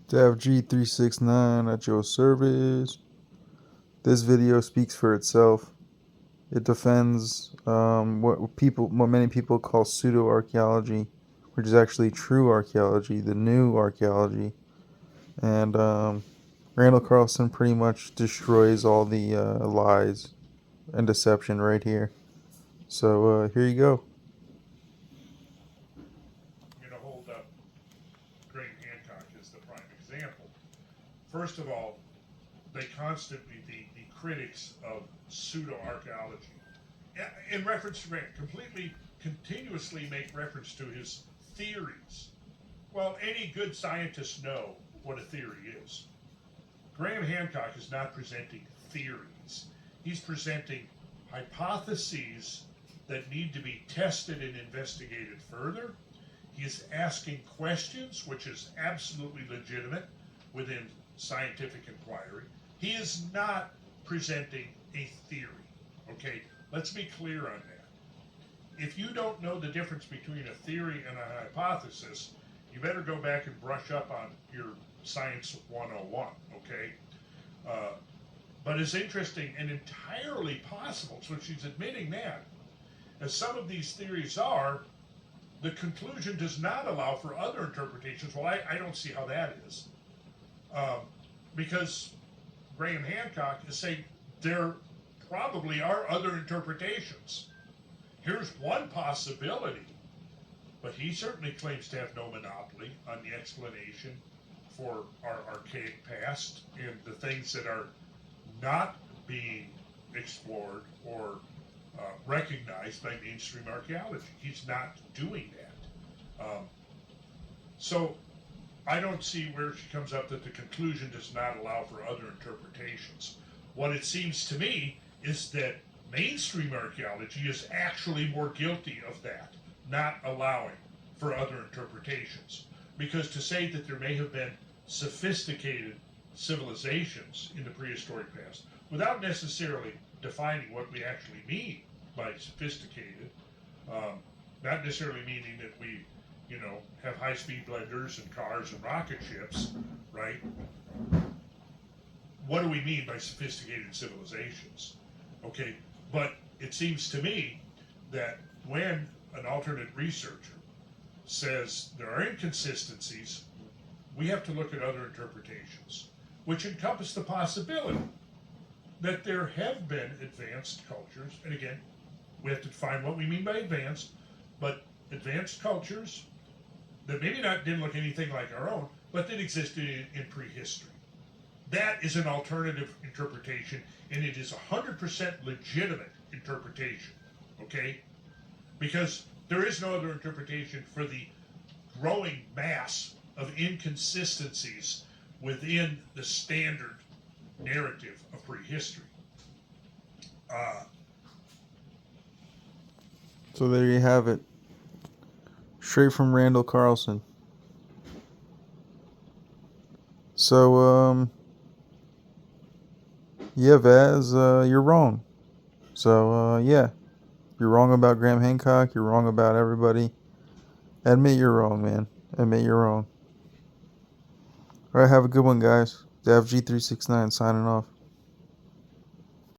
DavG369 at your service. This video speaks for itself. It defends what many people call pseudo-archaeology, which is actually true archaeology, the new archaeology. And Randal Carlson pretty much destroys all the lies and deception right here. So here you go. I'm going to hold up Graham Hancock as the prime example. First of all, they constantly, the critics of pseudo-archaeology, in reference to Graham, continuously make reference to his theories. Well, any good scientists know what a theory is. Graham Hancock is not presenting theories. He's presenting hypotheses that need to be tested and investigated further. He is asking questions, which is absolutely legitimate within scientific inquiry. He is not presenting a theory. Okay, let's be clear on that. If you don't know the difference between a theory and a hypothesis, you better go back and brush up on your Science 101, okay? But it's interesting and entirely possible, so she's admitting that, as some of these theories are, the conclusion does not allow for other interpretations. Well, I don't see how that is. Because Graham Hancock is saying there probably are other interpretations. Here's one possibility, but he certainly claims to have no monopoly on the explanation for our archaic past and the things that are not being explored or recognized by mainstream archaeology. He's not doing that. So I don't see where she comes up that the conclusion does not allow for other interpretations. What it seems to me is that mainstream archaeology is actually more guilty of that, not allowing for other interpretations. Because to say that there may have been sophisticated civilizations in the prehistoric past, without necessarily defining what we actually mean by sophisticated, not necessarily meaning that we, have high-speed blenders and cars and rocket ships, right? What do we mean by sophisticated civilizations? Okay, but it seems to me that when an alternate researcher says there are inconsistencies, we have to look at other interpretations, which encompass the possibility that there have been advanced cultures, and again, we have to define what we mean by advanced, but advanced cultures that maybe didn't look anything like our own, but that existed in prehistory. That is an alternative interpretation, and it is 100% legitimate interpretation, okay? Because there is no other interpretation for the growing mass of inconsistencies within the standard narrative of prehistory. So there you have it. Straight from Randal Carlson. So, yeah, Vaz, you're wrong. So, yeah, you're wrong about Graham Hancock. You're wrong about everybody. Admit you're wrong, man. Admit you're wrong. All right, have a good one, guys. DavG369 signing off.